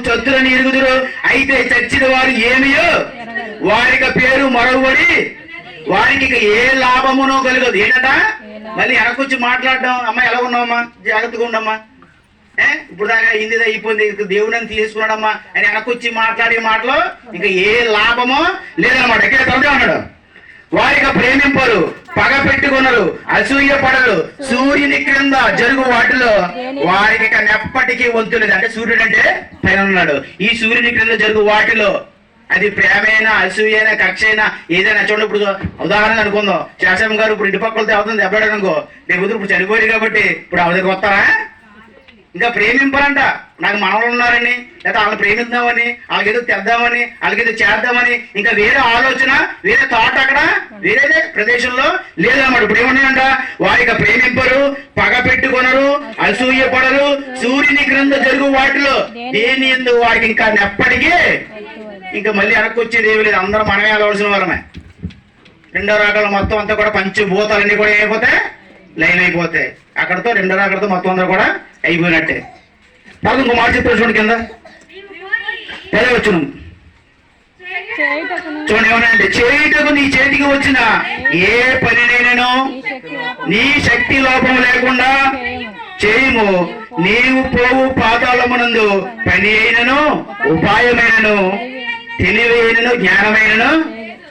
చతురని ఎరుగుదురు, అయితే చచ్చిన వారు ఏమియో వారికి పేరు మరొకటి, వారికి ఇక ఏ లాభమునో కలగదు. ఏంటంట మళ్ళీ వెనకొచ్చి మాట్లాడడం, అమ్మ ఎలా ఉన్నావమ్మా, జాగ్రత్తగా ఉండమ్మా, ఇప్పుడు దాకా ఇంది అయిపోయింది, దేవుడిని తీసుకున్నాడమ్మా అని వెనకొచ్చి మాట్లాడే మాటలు ఇంకా ఏ లాభమో లేదన్నమాట. ఎక్కడ చదువు అన్నాడు, వారికి ప్రేమింపరు, పగ పెట్టుకున్నారు, అసూయ పడరు, సూర్యుని క్రింద జరుగు వాటిలో వారికి ఇక ఎప్పటికీ వంతులేదు. అంటే సూర్యుడు అంటే పైన ఉన్నాడు, ఈ సూర్యుని క్రింద జరుగు వాటిలో అది ప్రేమైనా అసూయైనా కక్ష అయినా ఏదైనా చూడండి. ఇప్పుడు ఉదాహరణ అనుకుందాం, శాసనం గారు ఇప్పుడు ఇంటి పక్కలతో అవుతుంది దెబ్బలాడు అనుకో, నేను ఇప్పుడు చనిపోయారు కాబట్టి ఇప్పుడు అవతలికి వస్తారా, ఇంకా ప్రేమింపరంట. నాకు మనవలు ఉన్నారని లేదా వాళ్ళని ప్రేమిద్దామని, వాళ్ళకేదో తెద్దామని, వాళ్ళకేదో చేద్దామని ఇంకా వేరే ఆలోచన, వేరే థాట్ అక్కడ వేరే ప్రదేశంలో లేదన్నమాట. ఇప్పుడు ఏమన్నాయంట, వారికి ప్రేమింపరు, పగ పెట్టుకొనరు, అసూయ పడరు, సూర్యుని క్రింద జరుగు వాటిలో దేని ఎందు వారికి ఇంకా ఎప్పటికీ ఇంకా మళ్ళీ వెనక్కి వచ్చేది ఏమి లేదు. అందరూ మనమే అలవలసిన వాళ్ళమే. రెండో రాగలు మొత్తం అంతా కూడా పంచభూతాలన్నీ కూడా ఏమైపోతాయి, లైన్ అయిపోతాయి. అక్కడతో రెండో రాగలతో మొత్తం అందరూ కూడా అయిపోయినట్టే. తర్వాత ఇంకో మాట చెప్పారు చూడండి, కింద వచ్చును చూడండి ఏమన్నాయంటే, చేయుటకు నీ చేతికి వచ్చిన ఏ పనినైనను నీ శక్తి లోపం లేకుండా చేయము, నీవు పోవు పాతాళమునందు పని అయినను ఉపాయమైనను తెలివైనను జ్ఞానమైనను.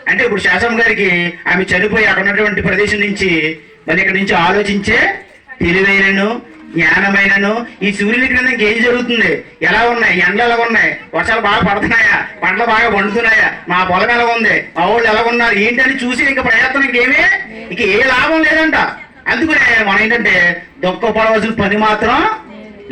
అంటే ఇప్పుడు శాసనం గారికి ఆమె చనిపోయి అక్కడ ఉన్నటువంటి ప్రదేశం నుంచి మళ్ళీ ఇక్కడ నుంచి ఆలోచించే తెలివైనను జ్ఞానమైనను. ఈ సూర్యుని క్రింద ఏం జరుగుతుంది, ఎలా ఉన్నాయి, ఎండలు ఎలా ఉన్నాయి, వర్షాలు బాగా పడుతున్నాయా, పంటలు బాగా పండుతున్నాయా, మా పొలం ఎలా ఉంది, మా వాళ్ళు ఎలా ఉన్నారు ఏంటని చూసి ఇంకా ప్రయత్నం ఇంకేమీ ఇంక ఏ లాభం లేదంట. అందుకనే మనం ఏంటంటే దుఃఖపడవలసిన పని మాత్రం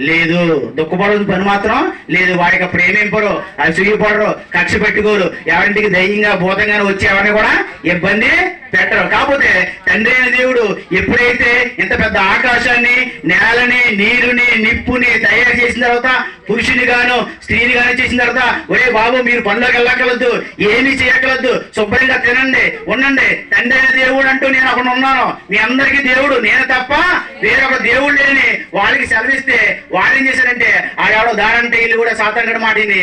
లేదు, దుఃఖపడవలసిన పని మాత్రం లేదు. వారికి ప్రేమింపరు, అసూయపడరు, కక్ష పెట్టుకోరు, ఎవరింటికి ధైర్యంగా భూతంగానే వచ్చి ఎవరిని కూడా ఇబ్బంది పెట్టరు. కాకపోతే తండ్రి అయిన దేవుడు ఎప్పుడైతే ఇంత పెద్ద ఆకాశాన్ని, నేలని, నీరుని, నిప్పుని తయారు చేసిన తర్వాత పురుషుని గాను స్త్రీని గాను చేసిన తర్వాత, ఒరే బాబు మీరు పనిలోకి వెళ్ళక్కలద్దు, ఏమీ చేయక్కలద్దు, శుభ్రంగా తినండి ఉండండి, తండ్రి అయిన దేవుడు అంటూ నేను అక్కడ ఉన్నాను, మీ అందరికీ దేవుడు నేను తప్ప వేరొక దేవుడు లేని వాళ్ళకి సెలవిస్తే వాళ్ళు ఏం చేశారంటే ఆడెవడో దారంటే ఇల్లు కూడా సాతాంగడి మాటిని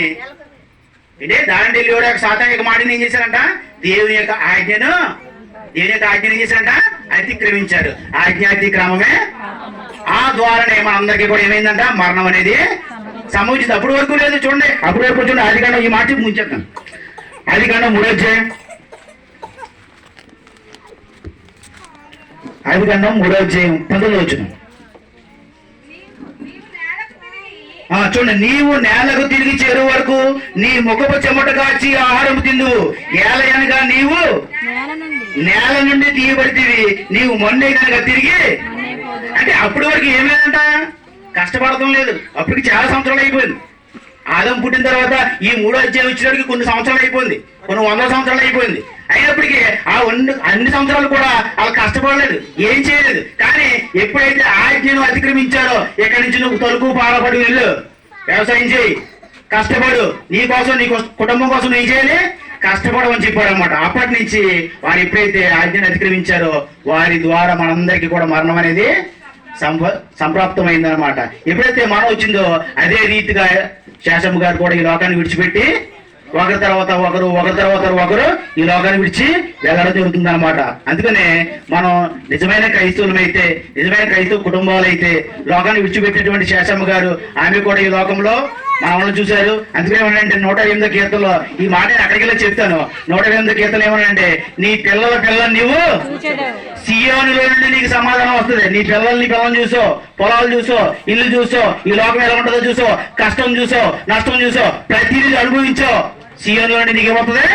ఇదే దారంటే ఇల్లు కూడా సాతాంగిక మాటిని ఏం చేశారంట, దేవుని యొక్క ఆజ్ఞను ఏం చేశారంట అతిక్రమించారు. ఆజ్ఞాతిక్రమమే ఆ ద్వారానే మనందరికీ కూడా ఏమైందంట మరణం అనేది సంభవించింది. అప్పటి వరకు లేదు చూడండి, అప్పటి వరకు చూడండి. ఆదికాండం ఈ మాట ముంచేద్దాం, ఆదికాండం 3వ అధ్యాయం, ఆదికాండం 3వ అధ్యాయం 19వ వచనం చూడండి. నీవు నేలకు తిరిగి చేరు వరకు నీ ముఖపు చెమట కాచి ఆహారం తిందువు, ఏలయనగా నీవు నేల నుండి తీయబడితివి, నీవు మొన్నే కనుక తిరిగి. అంటే అప్పటి వరకు ఏమైందంట, కష్టపడటం లేదు. అప్పటికి చాలా సంవత్సరాలు అయిపోయింది. ఆదం పుట్టిన తర్వాత ఈ 3వ అధ్యాయం వచ్చినప్పటికి కొన్ని సంవత్సరాలు అయిపోయింది, కొన్ని 100 సంవత్సరాలు అయిపోయింది. అయినప్పటికీ ఆ అన్ని సంవత్సరాలు కూడా వాళ్ళు కష్టపడలేదు, ఏం చేయలేదు. కానీ ఎప్పుడైతే ఆజ్ఞను అతిక్రమించారో ఇక్కడి నుంచి నువ్వు తలుపు పారపడి వెళ్ళు, వ్యవసాయం చేయి, కష్టపడు, నీ కోసం నీ కుటుంబం కోసం ఏం చేయాలి, కష్టపడమని చెప్పాడు అనమాట. అప్పటి నుంచి వారు ఎప్పుడైతే ఆజ్ఞను అతిక్రమించారో వారి ద్వారా మనందరికీ కూడా మరణం అనేది సంప్రాప్తమైందనమాట. ఎప్పుడైతే మరణం వచ్చిందో అదే రీతిగా శాసమ్మ గారు కూడా ఈ లోకాన్ని విడిచిపెట్టి ఒకరి తర్వాత ఒకరు ఈ లోకాన్ని విడిచి వెళ్ళడం జరుగుతుంది అనమాట. అందుకనే మనం నిజమైన క్రైస్తవులమైతే, నిజమైన క్రైస్తవ కుటుంబాలు అయితే లోకాన్ని విడిచిపెట్టినటువంటి శాసమ్మ గారు ఆమె కూడా ఈ లోకంలో మనల్ని చూశారు. అందుకనే ఏమనంటే 108వ కీర్తనలో ఈ మాట అక్కడికి వెళ్ళి చెప్తాను. 108వ కీర్తన ఏమనంటే, నీ పిల్లల నీవు సియోనులో నుండి నీకు సమాధానం వస్తుంది. నీ పిల్లల్ని చూసో, పొలాలు చూసో, ఇల్లు చూసో, ఈ లోకం ఎలా ఉంటుందో చూసో, కష్టం చూసో, నష్టం చూసో, ప్రతిదీ అనుభవించో, సియోనులో నుండి నీకేమవుతుంది